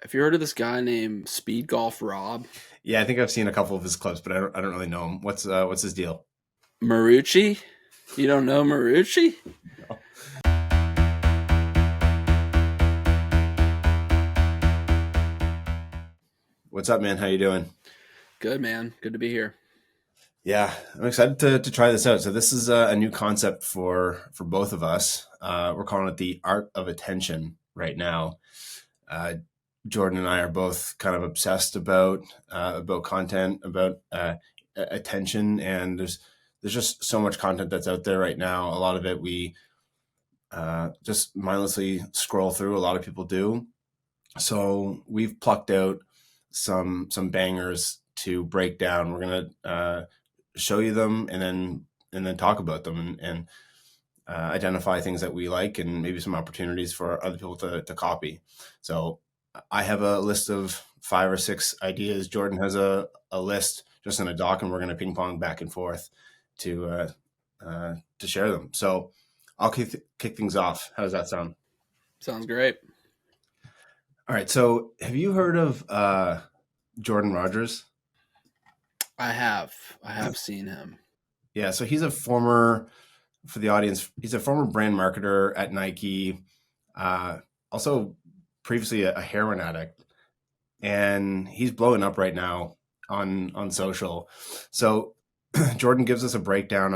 Have you heard of this guy named Speed Golf Rob? Yeah, I think I've seen a couple of his clips, but I don't really know him. What's his deal? Marucci? You don't know Marucci? What's up, man? How you doing? Good, man. Good to be here. Yeah, I'm excited to try this out. So this is a new concept for both of us. We're calling it the art of attention right now. Uh, Jordan and I are both kind of obsessed about content, about attention, and there's just so much content that's out there right now. A lot of it we just mindlessly scroll through. A lot of people do. So we've plucked out some bangers to break down. We're gonna show you them and then talk about them and identify things that we like and maybe some opportunities for other people to copy. So I have a list of 5 or 6 ideas. Jordan has a list just in a doc, and we're gonna ping pong back and forth to to share them. So I'll kick things off. How does that sound? Sounds great. All right. So have you heard of Jordan Rogers? I have seen him. Yeah. So he's a former, for the audience, he's a former brand marketer at Nike, uh, also previously a heroin addict, and he's blowing up right now on social. So Jordan gives us a breakdown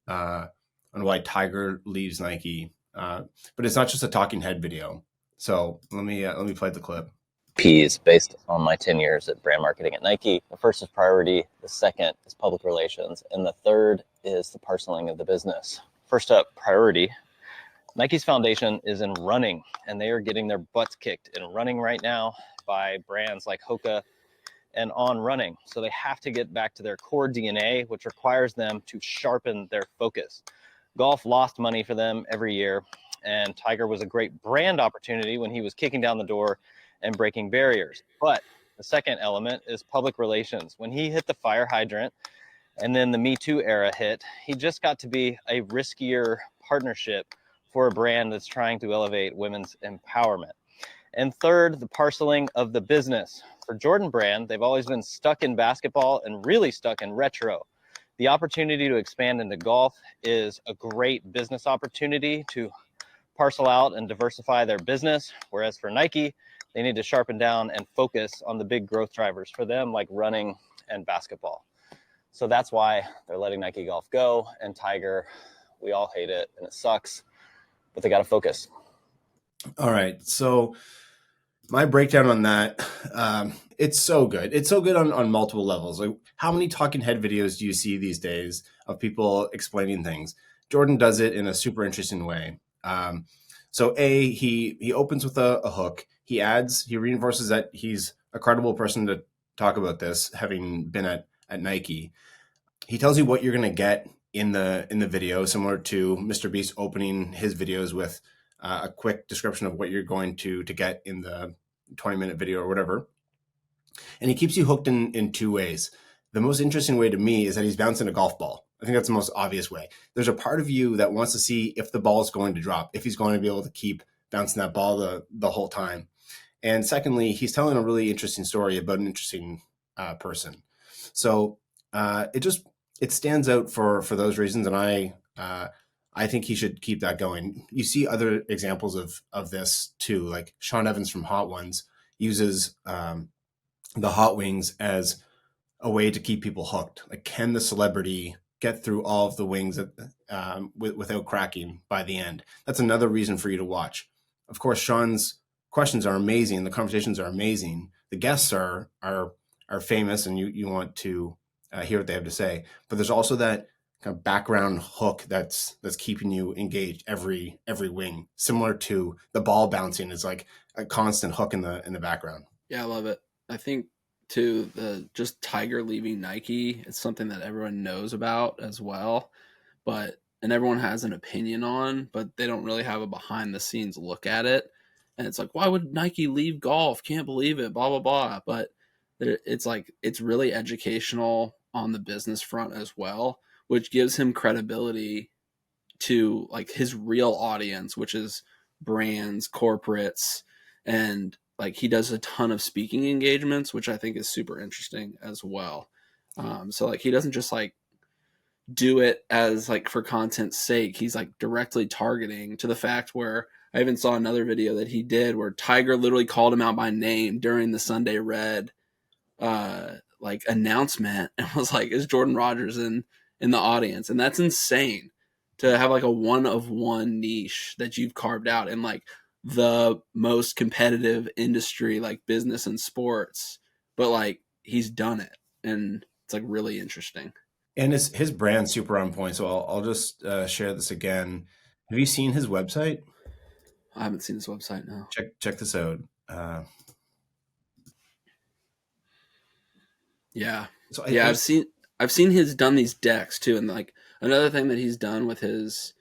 on why Tiger leaves Nike, but it's not just a talking head video. So let me play the clip. P's based on my 10 years at brand marketing at Nike. The first is priority, the second is public relations, and the third is the parceling of the business. First up, priority. Nike's foundation is in running, and they are getting their butts kicked in running right now by brands like Hoka and On Running. So they have to get back to their core DNA, which requires them to sharpen their focus. Golf lost money for them every year, and Tiger was a great brand opportunity when he was kicking down the door and breaking barriers. But the second element is public relations. When he hit the fire hydrant and then the Me Too era hit, he just got to be a riskier partnership for a brand that's trying to elevate women's empowerment. And third, the parceling of the business. For Jordan Brand, they've always been stuck in basketball and really stuck in retro. The opportunity to expand into golf is a great business opportunity to parcel out and diversify their business. Whereas for Nike, they need to sharpen down and focus on the big growth drivers for them, like running and basketball. So that's why they're letting Nike Golf go. And Tiger, we all hate it and it sucks, but they got to focus. All right. So my breakdown on that, it's so good. It's so good on multiple levels. Like, how many talking head videos do you see these days of people explaining things? Jordan does it in a super interesting way. So he opens with a hook. He reinforces that he's a credible person to talk about this, having been at Nike. He tells you what you're going to get in the video, similar to Mr. Beast opening his videos with a quick description of what you're going to get in the 20-minute video or whatever. And he keeps you hooked in 2 ways. The most interesting way to me is that he's bouncing a golf ball. I think that's the most obvious way. There's a part of you that wants to see if the ball is going to drop, if he's going to be able to keep bouncing that ball the whole time. And secondly, he's telling a really interesting story about an interesting person. So it stands out for those reasons, and I think he should keep that going. You see other examples of this too, like Sean Evans from Hot Ones uses the hot wings as a way to keep people hooked. Like, can the celebrity get through all of the wings without cracking by the end? That's another reason for you to watch. Of course, Sean's questions are amazing. The conversations are amazing. The guests are famous, and you want to hear what they have to say. But there's also that kind of background hook that's keeping you engaged every wing, similar to the ball bouncing is like a constant hook in the background. Yeah, I love it. I think too, the just Tiger leaving Nike is something that everyone knows about as well, and everyone has an opinion on, but they don't really have a behind the scenes look at it. And it's like, why would Nike leave golf? Can't believe it, blah blah blah. But it's like it's really educational on the business front as well, which gives him credibility to like his real audience, which is brands, corporates, and like he does a ton of speaking engagements, which I think is super interesting as well. So like he doesn't just like do it as like for content's sake. He's like directly targeting to the fact where I even saw another video that he did where Tiger literally called him out by name during the Sunday Red like announcement and was like, "Is Jordan Rogers in the audience?" And that's insane to have like a one of one niche that you've carved out in like the most competitive industry, like business and sports, but like he's done it, and it's like really interesting. And his brand's super on point. So I'll just share this again. Have you seen his website? I haven't seen his website now. Check this out. Yeah. So Yeah, I've seen his done these decks too, and like another thing that he's done with his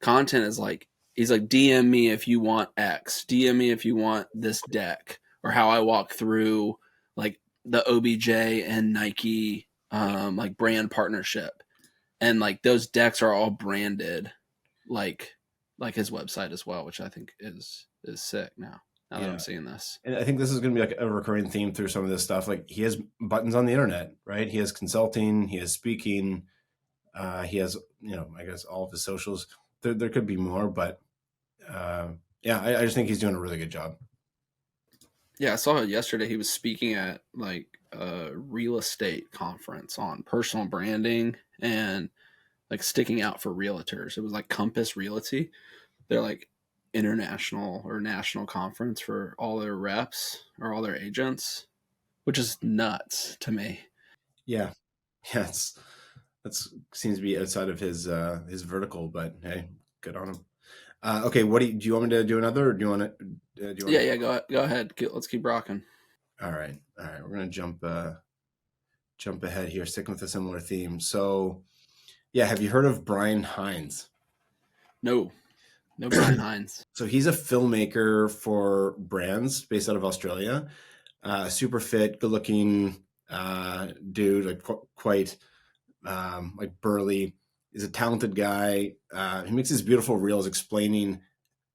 content is like he's like DM me if you want X, DM me if you want this deck, or how I walk through like the OBJ and Nike like brand partnership, and like those decks are all branded like his website as well, which I think is sick now that yeah, I'm seeing this. and I think this is going to be like a recurring theme through some of this stuff. Like he has buttons on the internet, right? He has consulting, he has speaking, he has, I guess all of his socials. There could be more, but yeah, I just think he's doing a really good job. Yeah, I saw it yesterday. He was speaking at like a real estate conference on personal branding and like sticking out for realtors. It was like Compass Realty. They're like international or national conference for all their reps or all their agents, which is nuts to me. Yeah, yeah, that's seems to be outside of his vertical, but hey, good on him. Okay, do you want me to do another, or do you want Yeah, to? yeah. Go ahead. Let's keep rocking. All right, all right. We're gonna jump ahead here, sticking with a similar theme. So, yeah, have you heard of Brian Hines? No, no Brian Hines. So he's a filmmaker for brands based out of Australia. Super fit, good looking dude, like quite like burly. He's a talented guy. He makes these beautiful reels explaining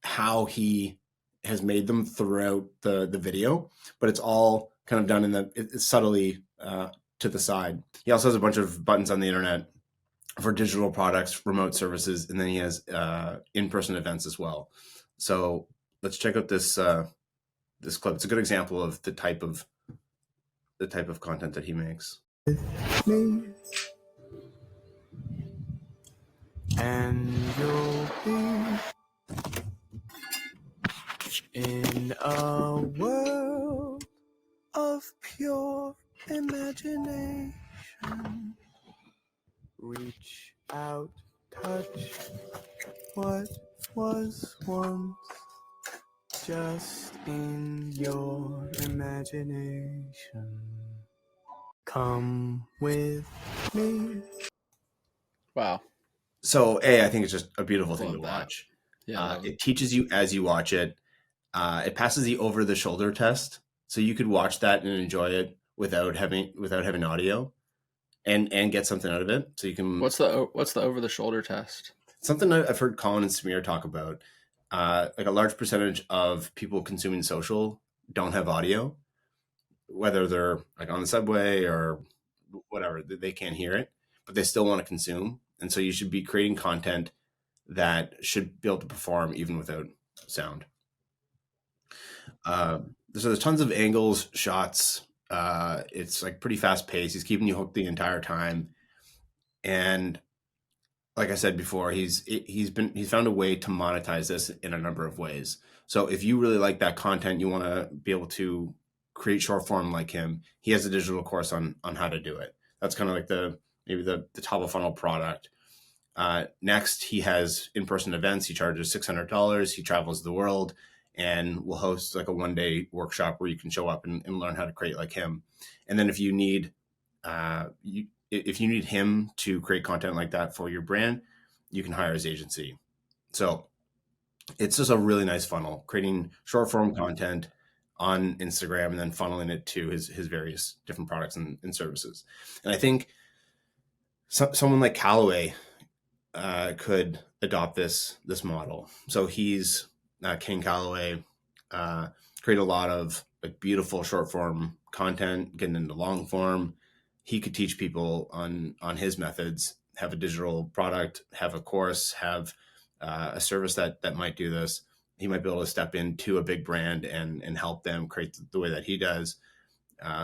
how he has made them throughout the video, but it's all kind of done it's subtly to the side. He also has a bunch of buttons on the internet for digital products, remote services, and then he has in-person events as well. So let's check out this clip. It's a good example of the type of content that he makes. Me. And you'll be in a world of pure imagination. Reach out, touch what was once just in your imagination. Come with me. Wow. So, I think it's just a beautiful thing to Love that. watch. Yeah. It teaches you as you watch it. It passes the over-the-shoulder test, so you could watch that and enjoy it without having audio, and get something out of it. So you can. What's the over the shoulder test? Something I've heard Colin and Samir talk about. Like a large percentage of people consuming social don't have audio, whether they're like on the subway or whatever, they can't hear it, but they still want to consume. And so you should be creating content that should be able to perform even without sound. So there's tons of angles, shots. It's like pretty fast paced. He's keeping you hooked the entire time. And like I said before, he's found a way to monetize this in a number of ways. So if you really like that content, you want to be able to create short form like him, he has a digital course on how to do it. That's kind of like maybe the top of funnel product. Next, he has in-person events. He charges $600. He travels the world and will host like a one-day workshop where you can show up and learn how to create like him. And then if you need him to create content like that for your brand, you can hire his agency. So it's just a really nice funnel, creating short form content on Instagram and then funneling it to his various different products and services. And I think someone like Callaway could adopt this model. So he's King Callaway, create a lot of like beautiful short form content, getting into long form. He could teach people on his methods, have a digital product, have a course, have a service that might do this. He might be able to step into a big brand and help them create the way that he does.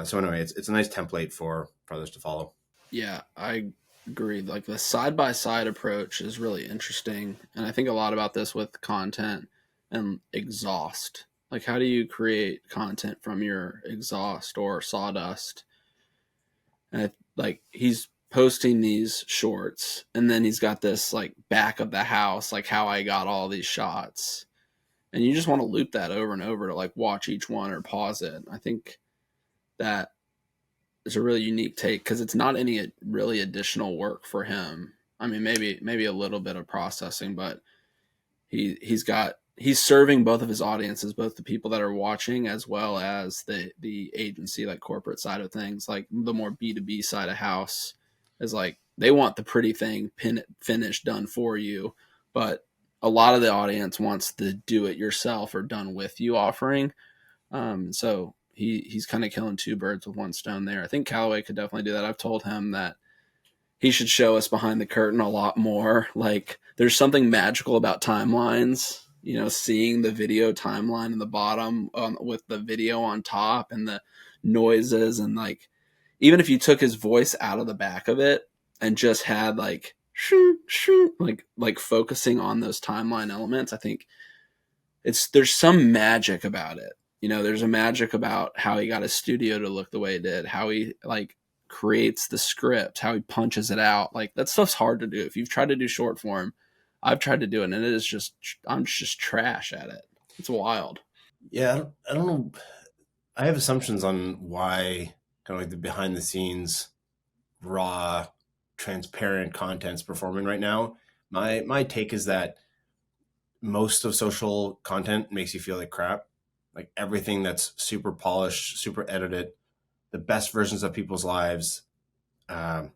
So anyway, it's a nice template for others to follow. Yeah, I agree. Like the side by side approach is really interesting. And I think a lot about this with content and exhaust. Like, how do you create content from your exhaust or sawdust? And like, he's posting these shorts, and then he's got this like back of the house, like how I got all these shots. And you just want to loop that over and over to like watch each one or pause it. I think that is a really unique take because it's not any really additional work for him. I mean, maybe a little bit of processing, but he's serving both of his audiences, both the people that are watching as well as the agency, like corporate side of things. Like the more B2B side of house is like they want the pretty thing finished done for you, but a lot of the audience wants the do it yourself or done with you offering. So he's kind of killing two birds with one stone there. I think Callaway could definitely do that. I've told him that he should show us behind the curtain a lot more. Like there's something magical about timelines, you know, seeing the video timeline in the bottom with the video on top and the noises. And like, even if you took his voice out of the back of it and just had like, shoo, shoo, like focusing on those timeline elements, I think there's some magic about it. You know, there's a magic about how he got his studio to look the way it did, how he like creates the script, how he punches it out. Like that stuff's hard to do. If you've tried to do short form, I've tried to do it, and it is just I'm just trash at it. It's wild. Yeah, I don't know. I have assumptions on why kind of like the behind the scenes raw transparent content's performing right now. My take is that most of social content makes you feel like crap. Like everything that's super polished, super edited, the best versions of people's lives, um,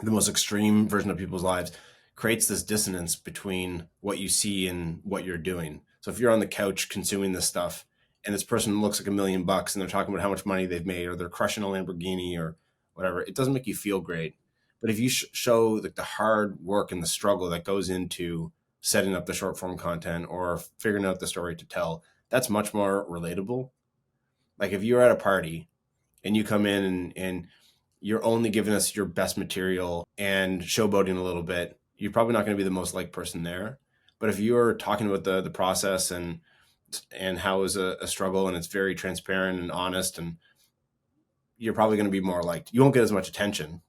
the most extreme version of people's lives creates this dissonance between what you see and what you're doing. So if you're on the couch consuming this stuff and this person looks like $1,000,000 and they're talking about how much money they've made or they're crushing a Lamborghini or whatever, it doesn't make you feel great. But if you show like the hard work and the struggle that goes into setting up the short form content or figuring out the story to tell, that's much more relatable. Like if you're at a party and you come in and you're only giving us your best material and showboating a little bit, you're probably not going to be the most liked person there. But if you're talking about the process and how is a struggle and it's very transparent and honest, and you're probably going to be more liked. You won't get as much attention,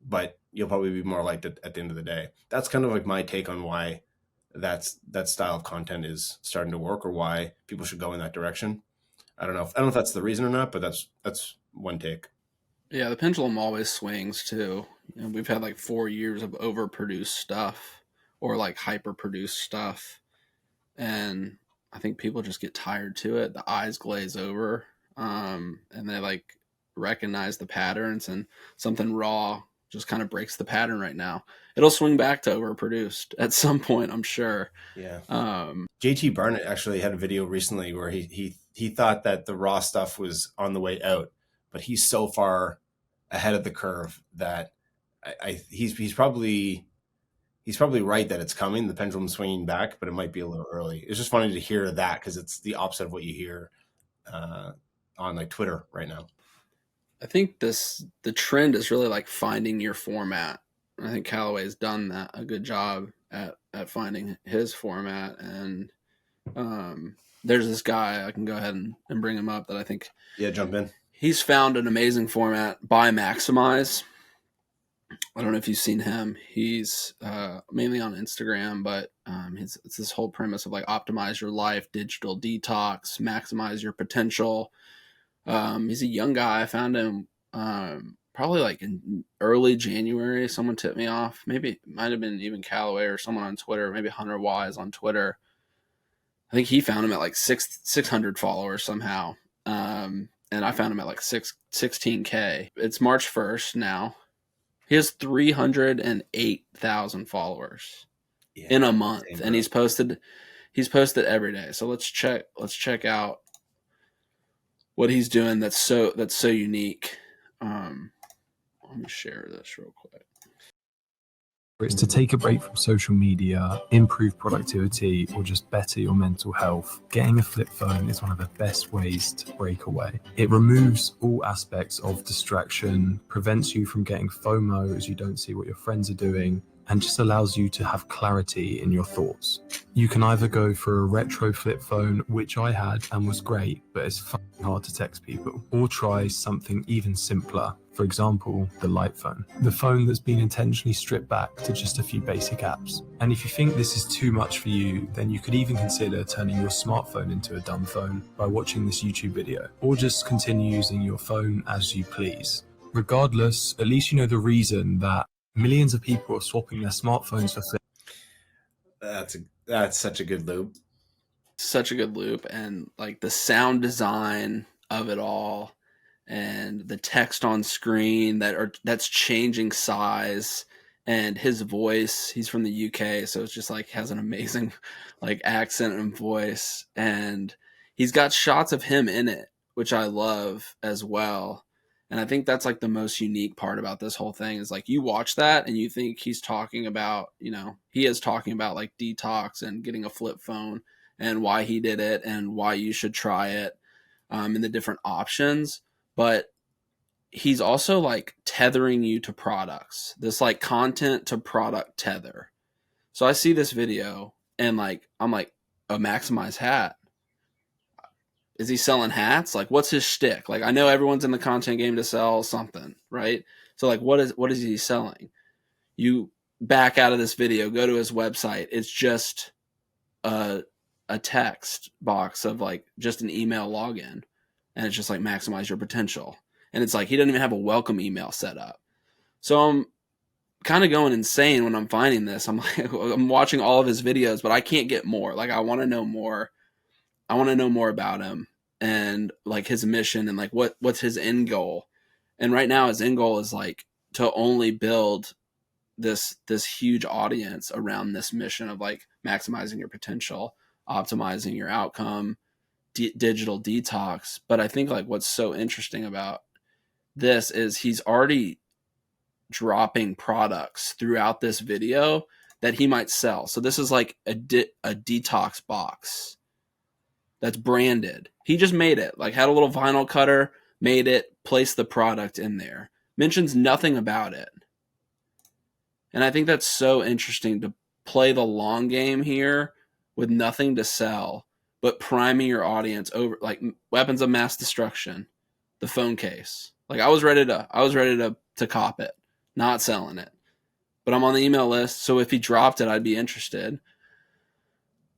but you'll probably be more liked at the end of the day. That's kind of like my take on why that style of content is starting to work or why people should go in that direction. I don't know if that's the reason or not, but that's one take. Yeah, the pendulum always swings too. You know, we've had like 4 years of overproduced stuff or like hyper produced stuff, and I think people just get tired to it. The eyes glaze over, and they like recognize the patterns, and something raw just kind of breaks the pattern right now. It'll swing back to overproduced at some point, I'm sure. Yeah. Um, JT Barnett actually had a video recently where he thought that the raw stuff was on the way out, but he's so far ahead of the curve that he's probably right that it's coming. The pendulum swinging back, but it might be a little early. It's just funny to hear that because it's the opposite of what you hear on like Twitter right now. I think the trend is really like finding your format. I think Callaway's done that a good job at finding his format. And there's this guy, I can go ahead and bring him up, that I think Jump in. He's found an amazing format by Maximize. I don't know if you've seen him. He's mainly on Instagram, but it's this whole premise of like optimize your life, digital detox, maximize your potential. He's a young guy. I found him probably like in early January. Someone tipped me off. Maybe it might have been even Callaway or someone on Twitter. Maybe Hunter Wise on Twitter. I think he found him at like 600 followers somehow. And I found him at like 16K. It's March 1st now. He has 308,000 followers in a month, and he's posted every day. So let's check out what he's doing that's so unique. Let me share this real quick. It's to take a break from social media, improve productivity, or just better your mental health. Getting a flip phone is one of the best ways to break away. It removes all aspects of distraction, prevents you from getting FOMO as you don't see what your friends are doing, and just allows you to have clarity in your thoughts. You can either go for a retro flip phone, which I had and was great, but it's fucking hard to text people, or try something even simpler. For example, the light phone, the phone that's been intentionally stripped back to just a few basic apps. And if you think this is too much for you, then you could even consider turning your smartphone into a dumb phone by watching this YouTube video, or just continue using your phone as you please. Regardless, at least you know the reason that millions of people are swapping their smartphones for flip. That's such a good loop. Such a good loop, and like the sound design of it all, and the text on screen that's changing size, and his voice. He's from the UK, so it's just like has an amazing like accent and voice, and he's got shots of him in it, which I love as well. And I think that's like the most unique part about this whole thing is like you watch that and you think he's talking about, he is talking about like detox and getting a flip phone and why he did it and why you should try it, and the different options. But he's also like tethering you to products, this like content to product tether. So I see this video and like, I'm like, a Maximize hat. Is he selling hats? Like, what's his shtick? Like, I know everyone's in the content game to sell something, right? So like, what is he selling? You back out of this video, go to his website. It's just a text box of like just an email login, and it's just like maximize your potential. And it's like he doesn't even have a welcome email set up. So I'm kind of going insane when I'm finding this. I'm like, I'm watching all of his videos, but I can't get more. Like, I want to know more. I want to know more about him and like his mission and like what's his end goal. And right now his end goal is like to only build this huge audience around this mission of like maximizing your potential, optimizing your outcome, digital detox. But I think like what's so interesting about this is he's already dropping products throughout this video that he might sell. So this is like a detox box that's branded. He just made it, like had a little vinyl cutter, made it, placed the product in there, mentions nothing about it. And I think that's so interesting to play the long game here with nothing to sell, but priming your audience over like weapons of mass destruction, the phone case. Like I was ready to cop it, not selling it. But I'm on the email list, so if he dropped it, I'd be interested.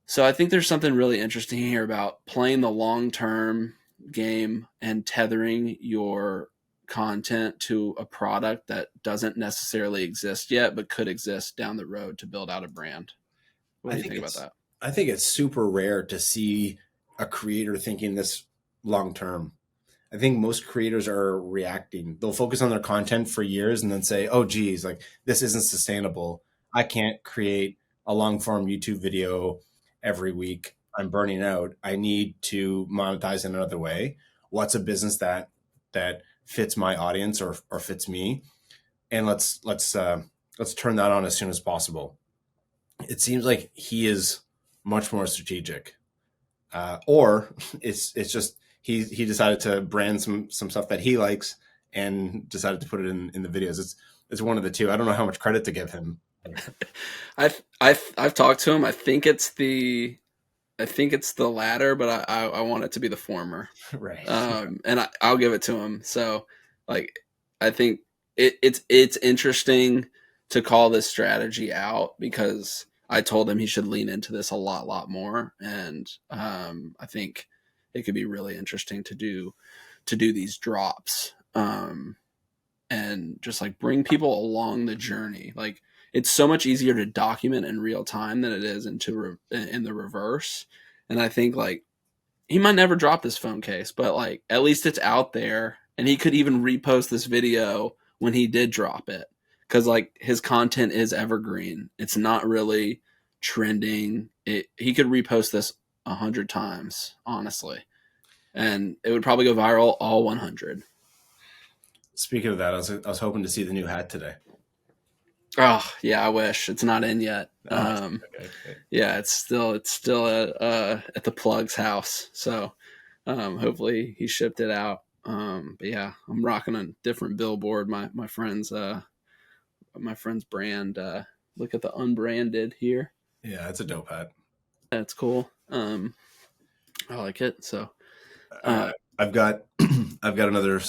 So I think there's something really interesting here about playing the long-term game and tethering your content to a product that doesn't necessarily exist yet, but could exist down the road to build out a brand. What do you think about that? I think it's super rare to see a creator thinking this long-term. I think most creators are reacting. They'll focus on their content for years and then say, oh, geez, like this isn't sustainable. I can't create a long-form YouTube video every week. I'm burning out. I need to monetize in another way. What's a business that fits my audience or fits me? And let's turn that on as soon as possible. It seems like he is much more strategic, or it's just he decided to brand some stuff that he likes and decided to put it in the videos. It's one of the two. I don't know how much credit to give him. I've talked to him. I think it's the latter, but I want it to be the former. Right. And I'll give it to him. So like, I think it's interesting to call this strategy out because I told him he should lean into this a lot more. And I think it could be really interesting to do these drops, and just like bring people along the journey. Like it's so much easier to document in real time than it is in the reverse. And I think like he might never drop this phone case, but like at least it's out there, and he could even repost this video when he did drop it, because like his content is evergreen. It's not really trending. He could repost this 100 times, honestly. and it would probably go viral all 100. Speaking of that, I was hoping to see the new hat today. Oh yeah, I wish it's not in yet. Okay. Yeah, it's still at the plug's house, so hopefully he shipped it out. But yeah, I'm rocking a different billboard. My friend's brand. Look at the unbranded here. Yeah, it's a dope hat. That's cool. I like it. So I've got another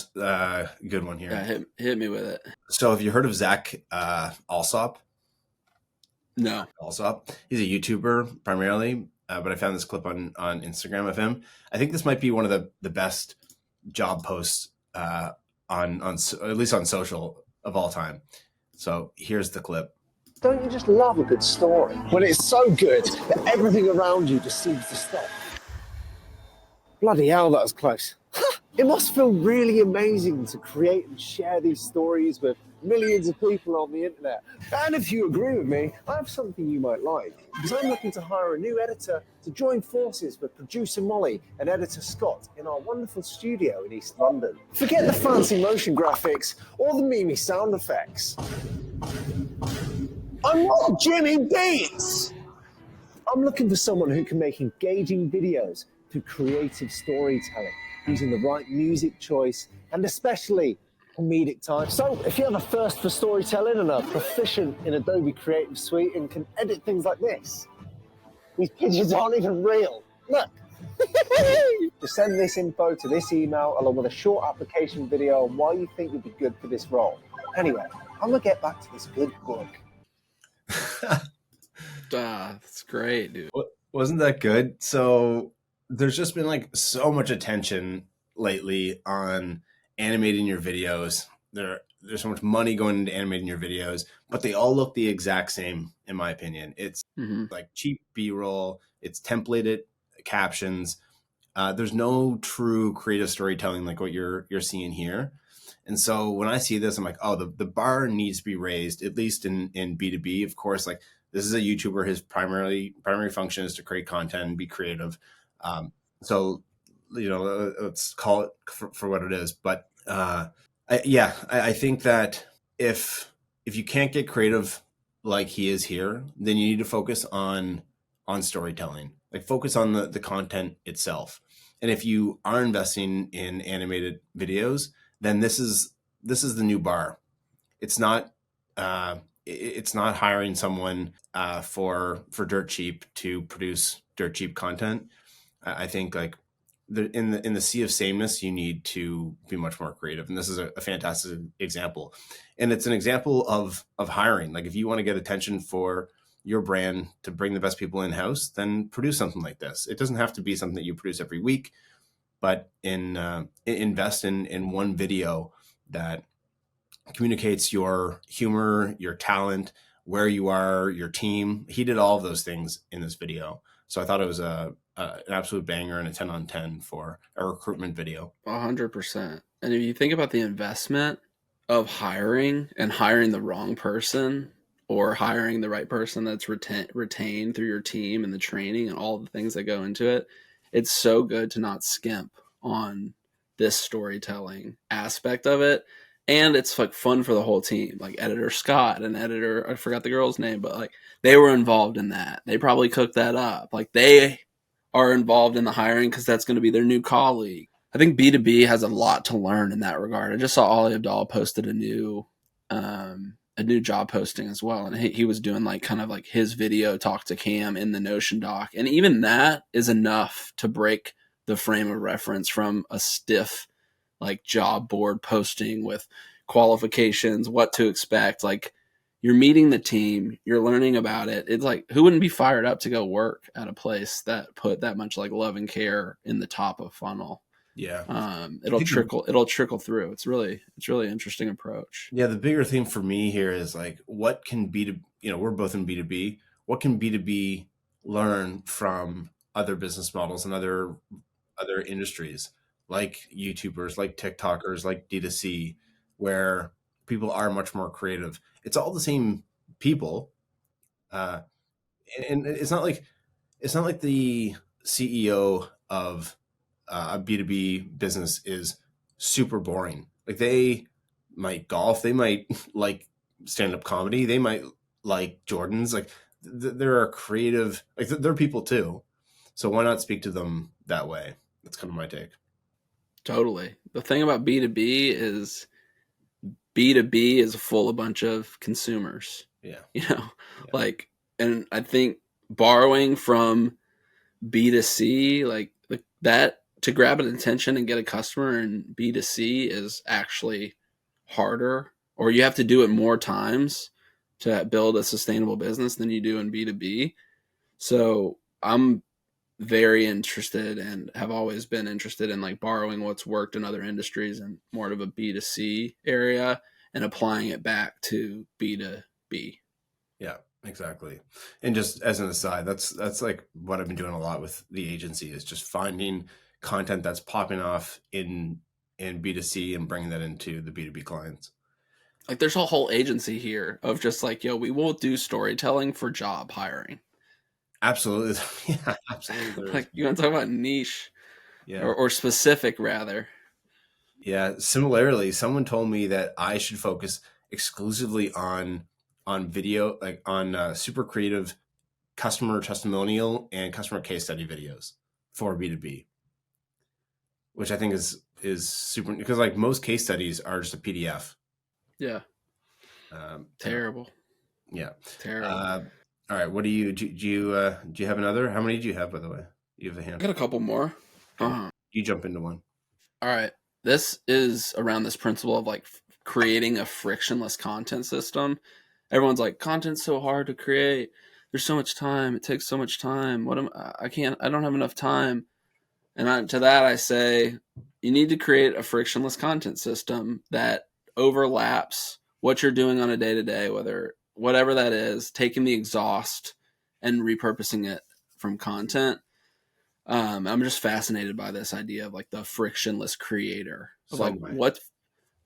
good one here. yeah, hit me with it. So have you heard of Zach Alsop? No. Alsop. He's a YouTuber primarily, but I found this clip on Instagram of him. I think this might be one of the best job posts on at least on social of all time. So here's the clip. Don't you just love a good story? When it's so good that everything around you just seems to stop. Bloody hell, that was close. It must feel really amazing to create and share these stories with millions of people on the internet. And if you agree with me, I have something you might like. Because I'm looking to hire a new editor to join forces with producer Molly and editor Scott in our wonderful studio in East London. Forget the fancy motion graphics or the memey sound effects. I'm not Jimmy Beats! I'm looking for someone who can make engaging videos through creative storytelling, using the right music choice, and especially comedic time. So if you have a thirst for storytelling and are proficient in Adobe Creative Suite and can edit things like this, these pigeons aren't even real. Look. Just send this info to this email along with a short application video on why you think you'd be good for this role. Anyway, I'm gonna get back to this good book. That's great, dude. Wasn't that good? So there's just been like so much attention lately on animating your videos. There's so much money going into animating your videos, but they all look the exact same, in my opinion. It's like cheap B-roll. It's templated captions. There's no true creative storytelling like what you're seeing here. And so when I see this, I'm like, oh, the bar needs to be raised, at least in B2B. Of course, like this is a YouTuber. His primary function is to create content and be creative. So, let's call it for what it is. But I think that if you can't get creative like he is here, then you need to focus on storytelling. Like focus on the content itself. And if you are investing in animated videos, then this is the new bar. It's not hiring someone for dirt cheap to produce dirt cheap content. I think like in the sea of sameness, you need to be much more creative, and this is a fantastic example. And it's an example of hiring. Like if you want to get attention for your brand to bring the best people in house, then produce something like this. It doesn't have to be something that you produce every week, but invest in one video that communicates your humor, your talent, where you are, your team. He did all of those things in this video. So I thought it was an absolute banger and a 10 on 10 for a recruitment video. 100%. And if you think about the investment of hiring and hiring the wrong person or hiring the right person that's retained through your team and the training and all the things that go into it, it's so good to not skimp on this storytelling aspect of it. And it's like fun for the whole team. Like editor Scott and editor, I forgot the girl's name, but like they were involved in that. They probably cooked that up. Like they are involved in the hiring because that's going to be their new colleague. I think B2B has a lot to learn in that regard. I just saw Ali Abdal posted a new job posting as well, and he was doing like kind of like his video talk to cam in the Notion doc, and even that is enough to break the frame of reference from a stiff like job board posting with qualifications, what to expect. Like you're meeting the team, you're learning about it. It's like, who wouldn't be fired up to go work at a place that put that much like love and care in the top of funnel? Yeah. It'll trickle through. It's really interesting approach. Yeah. The bigger theme for me here is like, what can B2B, we're both in B2B. What can B2B learn from other business models and other industries like YouTubers, like TikTokers, like D2C, where people are much more creative? It's all the same people. And it's not like the CEO of a B2B business is super boring. Like they might golf, they might like stand-up comedy, they might like Jordans. Like there are creative, like they're people too. So why not speak to them that way? That's kind of my take. Totally. The thing about B2B is full of a bunch of consumers. Yeah. Yeah. Like, and I think borrowing from B2C, like that to grab an attention and get a customer in B2C is actually harder, or you have to do it more times to build a sustainable business than you do in B2B. So I'm very interested and have always been interested in like borrowing what's worked in other industries and more of a B2C area and applying it back to B2B. Yeah, exactly. And just as an aside, that's like what I've been doing a lot with the agency is just finding content that's popping off in B2C and bringing that into the B2B clients. Like there's a whole agency here of just like, yo, we will do storytelling for job hiring. Absolutely. Yeah, absolutely. Like you want to talk about niche, yeah, or specific rather. Yeah. Similarly, someone told me that I should focus exclusively on video, like on super creative customer testimonial and customer case study videos for B2B, which I think is super, because like most case studies are just a PDF. Yeah. Terrible. Yeah. Terrible. All right. What do you have another? How many do you have, by the way? You have a I hand. got a couple more. Okay. You jump into one. All right. This is around this principle of like creating a frictionless content system. Everyone's like, content's so hard to create. There's so much time. It takes so much time. I don't have enough time. And to that, I say, you need to create a frictionless content system that overlaps what you're doing on a day to day, whatever that is, taking the exhaust and repurposing it from content. I'm just fascinated by this idea of like the frictionless creator. Of like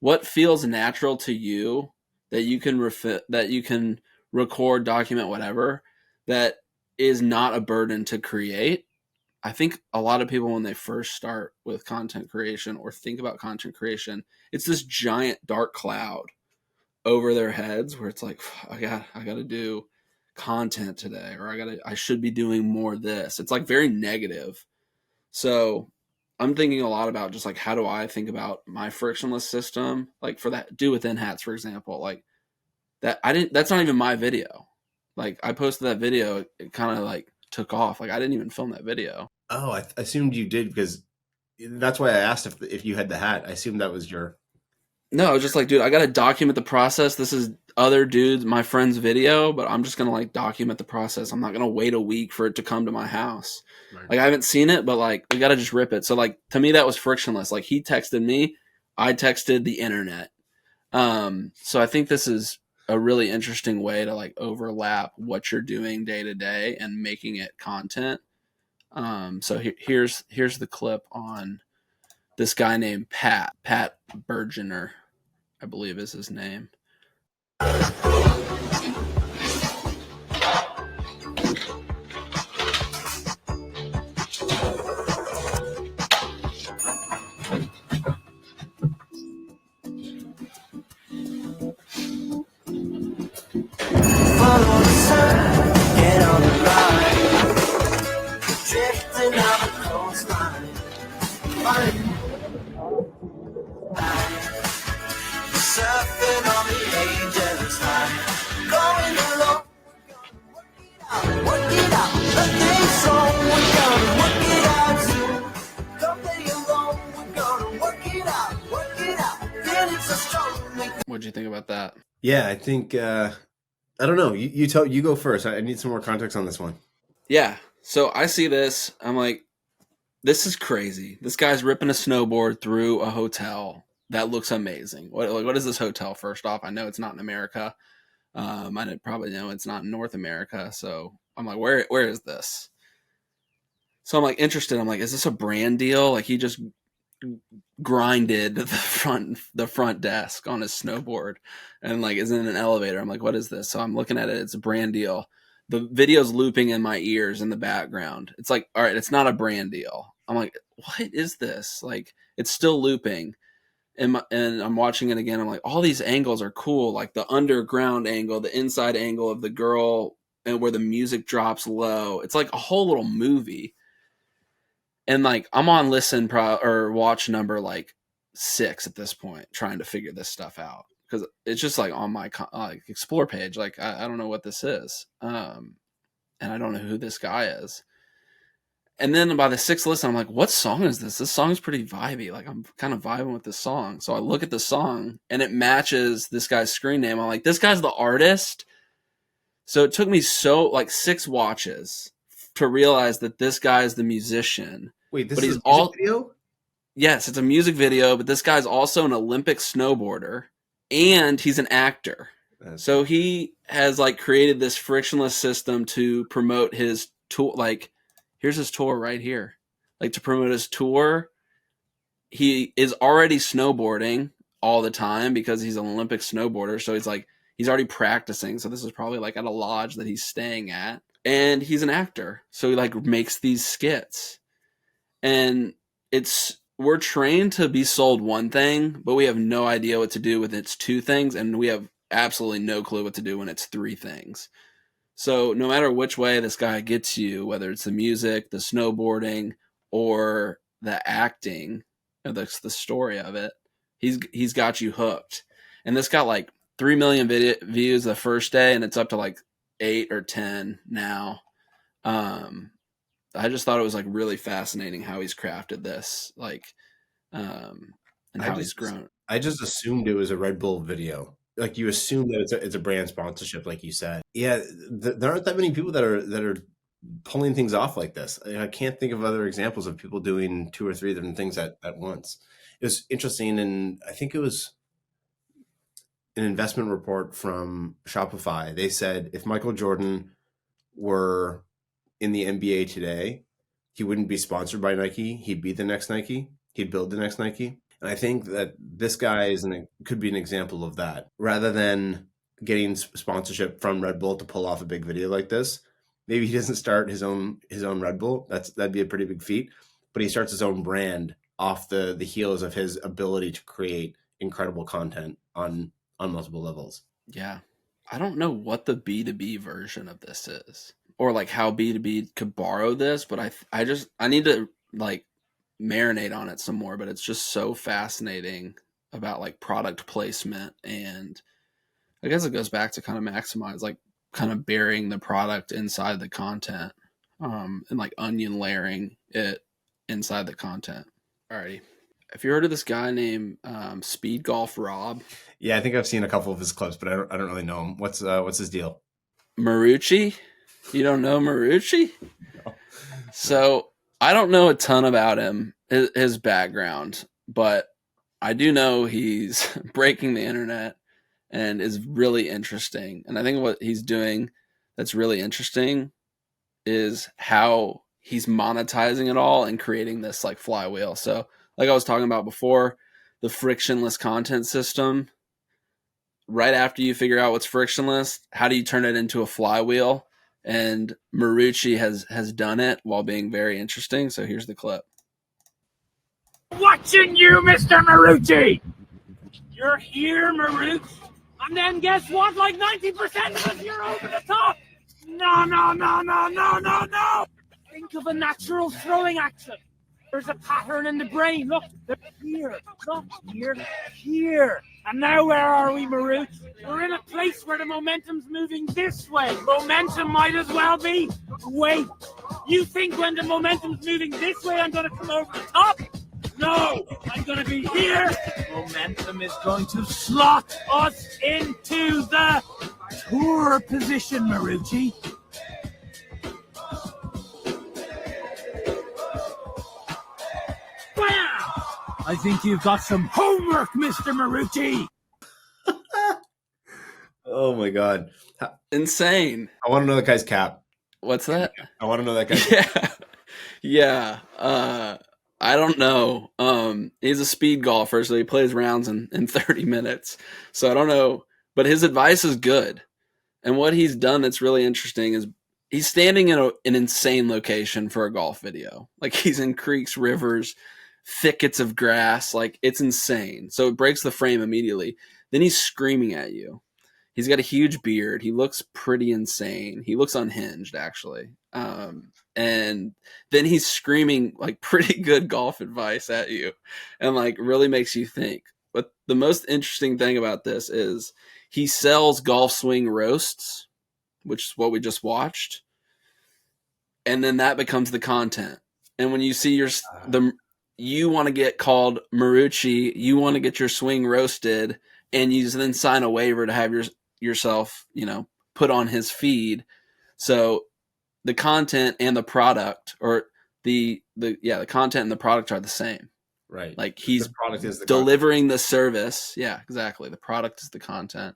what feels natural to you that you can that you can record, document, whatever, that is not a burden to create. I think a lot of people when they first start with content creation or think about content creation, it's this giant dark cloud over their heads where it's like, I got to do content today, or I should be doing more of this. It's like very negative. So I'm thinking a lot about just like, how do I think about my frictionless system? Like for that do within hats, for example, like that's not even my video. Like I posted that video, it kind of like took off. Like I didn't even film that video. Oh, I assumed you did, because that's why I asked if you had the hat. I assumed that was your. No, it's just like, dude, I got to document the process. This is other dudes, my friend's video, but I'm just going to like document the process. I'm not going to wait a week for it to come to my house. Right. Like I haven't seen it, but like we got to just rip it. So like to me, that was frictionless. Like he texted me, I texted the internet. So I think this is a really interesting way to like overlap what you're doing day to day and making it content. So here's the clip on this guy named Pat Bergener, I believe is his name. Follow the sun, get on the ride, drifting down the coastline, surfing on the angels' line, going along, work it out, nothing wrong, we're gonna work it out soon, don't play along, we're gonna work it out, feeling so strong. What'd you think about that? Yeah, I think I don't know. You go first. I need some more context on this one. Yeah. So I see this. I'm like, this is crazy. This guy's ripping a snowboard through a hotel that looks amazing. What is this hotel? First off, I know it's not in America. I probably know it's not in North America. So I'm like, where is this? So I'm like interested. I'm like, is this a brand deal? Like he just grinded the front desk on his snowboard and like is in an elevator. I'm like, what is this? So I'm looking at it. It's a brand deal. The video's looping in my ears in the background. It's like, all right, it's not a brand deal. I'm like, what is this? Like, it's still looping. And I'm watching it again. I'm like, all these angles are cool. Like the underground angle, the inside angle of the girl, and where the music drops low. It's like a whole little movie. And like, I'm on or watch number like 6 at this point, trying to figure this stuff out. Because it's just like on my explore page. Like, I don't know what this is. And I don't know who this guy is. And then by the 6th listen, I'm like, what song is this? This song's pretty vibey. Like, I'm kind of vibing with this song. So I look at the song and it matches this guy's screen name. I'm like, this guy's the artist. So it took me 6 watches to realize that this guy is the musician. Wait, this but is he's a music video? Yes, it's a music video, but this guy's also an Olympic snowboarder and he's an actor. So he has like created this frictionless system to promote his tour. Like, here's his tour right here. Like, to promote his tour, he is already snowboarding all the time because he's an Olympic snowboarder. So he's already practicing. So this is probably like at a lodge that he's staying at. And he's an actor. So he like makes these skits. And we're trained to be sold one thing, but we have no idea what to do with its 2 things. And we have absolutely no clue what to do when it's 3 things. So no matter which way this guy gets you, whether it's the music, the snowboarding, or the acting, or the story of it, he's got you hooked. And this got like 3 million views the first day, and it's up to like 8 or 10 now. I just thought it was like really fascinating how he's crafted this, like, and how he's grown. I just assumed it was a Red Bull video. Like, you assume that it's a brand sponsorship, like you said. Yeah, there aren't that many people that are pulling things off like this. I can't think of other examples of people doing 2 or 3 different things at once. It was interesting, and I think it was an investment report from Shopify. They said if Michael Jordan were in the NBA today, he wouldn't be sponsored by Nike. He'd be the next Nike. He'd build the next Nike. And I think that this guy could be an example of that. Rather than getting sponsorship from Red Bull to pull off a big video like this, maybe he doesn't start his own Red Bull. That'd be a pretty big feat. But he starts his own brand off the heels of his ability to create incredible content on multiple levels. Yeah. I don't know what the B2B version of this is, or like how B2B could borrow this, but I need to like marinate on it some more. But it's just so fascinating about like product placement, and I guess it goes back to kind of maximize, like kind of burying the product inside the content, and like onion layering it inside the content. Alrighty. Have you heard of this guy named Speed Golf Rob? Yeah, I think I've seen a couple of his clips, but I don't really know him. What's his deal? Marucci? You don't know Marucci? No. So I don't know a ton about him, his background, but I do know he's breaking the internet and is really interesting. And I think what he's doing that's really interesting is how he's monetizing it all and creating this like flywheel. So like I was talking about before, the frictionless content system, right after you figure out what's frictionless, how do you turn it into a flywheel? And Marucci has done it while being very interesting. So here's the clip. Watching you, Mr. Marucci! You're here, Marucci. And then guess what? Like 90% of us, you're over the top! No, no, no, no, no, no, no! Think of a natural throwing action. There's a pattern in the brain. Look, they're here, not here, here. And now where are we, Marucci? We're in a place where the momentum's moving this way. Momentum might as well be. Wait, you think when the momentum's moving this way, I'm going to come over the top? No, I'm going to be here. Momentum is going to slot us into the tour position, Marucci. I think you've got some homework, Mr. Marucci. Oh my God. Insane. I want to know that guy's cap. What's that? I want to know that guy's cap. Yeah. I don't know. He's a speed golfer, so he plays rounds in 30 minutes. So I don't know. But his advice is good. And what he's done that's really interesting is he's standing in an insane location for a golf video. Like he's in creeks, rivers, thickets of grass. Like it's insane. So it breaks the frame immediately. Then he's screaming at you. He's got a huge beard. He looks pretty insane. He looks unhinged, actually. And then he's screaming like pretty good golf advice at you, and like really makes you think. But the most interesting thing about this is he sells golf swing roasts, which is what we just watched, and then that becomes the content. And when you see you want to get called Marucci, you want to get your swing roasted, and you then sign a waiver to have yourself, put on his feed. So the content and the product, or the content and the product are the same. Right. Like he's the product is the delivering content. the service. Yeah, exactly. The product is the content.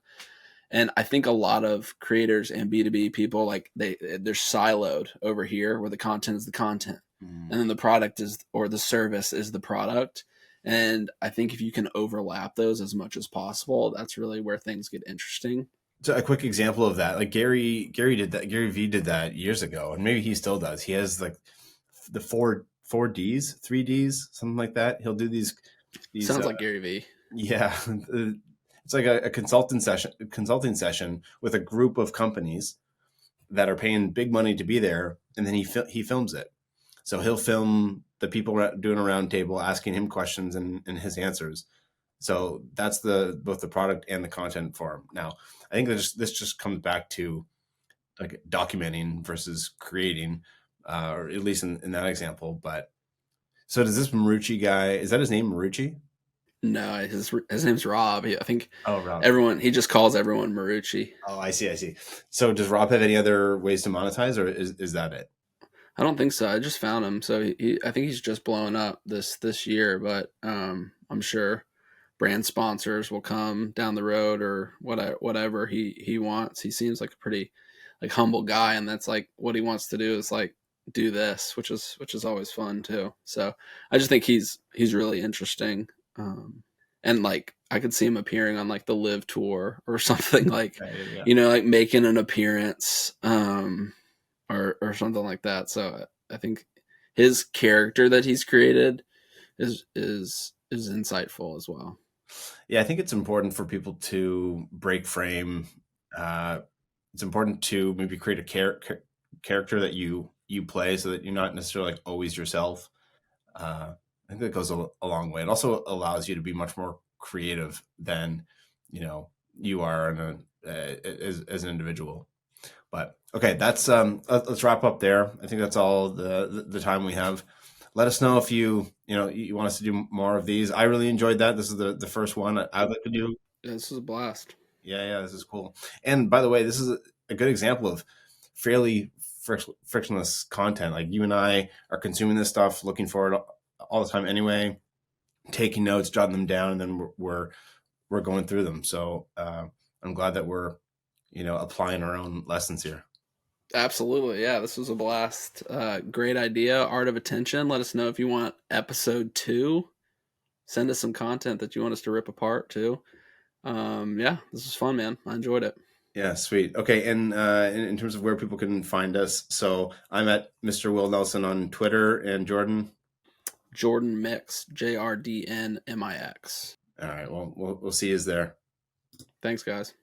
And I think a lot of creators and B2B people, like they're siloed over here where the content is the content. And then the product or the service is the product. And I think if you can overlap those as much as possible, that's really where things get interesting. So a quick example of that, like Gary did that. Gary V did that years ago, and maybe he still does. He has like the four Ds, 3 Ds, something like that. He'll do these Sounds like Gary V. Yeah, it's like a consulting session with a group of companies that are paying big money to be there, and then he films it. So he'll film the people doing a round table, asking him questions and his answers. So that's both the product and the content for him. Now, I think this just comes back to like documenting versus creating, or at least in that example. But so does this Marucci guy? Is that his name, Marucci? No, his name's Rob. I think Rob. He just calls everyone Marucci. Oh, I see. So does Rob have any other ways to monetize, or is that it? I don't think so. I just found him, so I think he's just blowing up this year. But I'm sure brand sponsors will come down the road or whatever he wants. He seems like a pretty like humble guy, and that's like what he wants to do is like do this, which is always fun too. So I just think he's really interesting. And like I could see him appearing on like the Live Tour or something like, like making an appearance, or something like that. So I think his character that he's created is insightful as well. Yeah, I think it's important for people to break frame. It's important to maybe create a character that you play, so that you're not necessarily like always yourself. I think that goes a long way. It also allows you to be much more creative than you are as an individual. But okay, that's let's wrap up there. I think that's all the time we have. Let us know if you want us to do more of these. I really enjoyed that. This is the first one I'd like to do. Yeah, this was a blast. Yeah, this is cool. And by the way, this is a good example of fairly frictionless content. Like you and I are consuming this stuff, looking for it all the time anyway, taking notes, jotting them down, and then we're going through them. So I'm glad that we're applying our own lessons here. Absolutely. Yeah, this was a blast. Great idea. Art of Attention. Let us know if you want episode 2. Send us some content that you want us to rip apart too. Yeah, this was fun, man. I enjoyed it. Yeah, sweet. Okay, and in terms of where people can find us, so I'm at Mr. Will Nelson on Twitter, and Jordan Mix, JRDNMIX. All right, well, we'll see you there. Thanks, guys.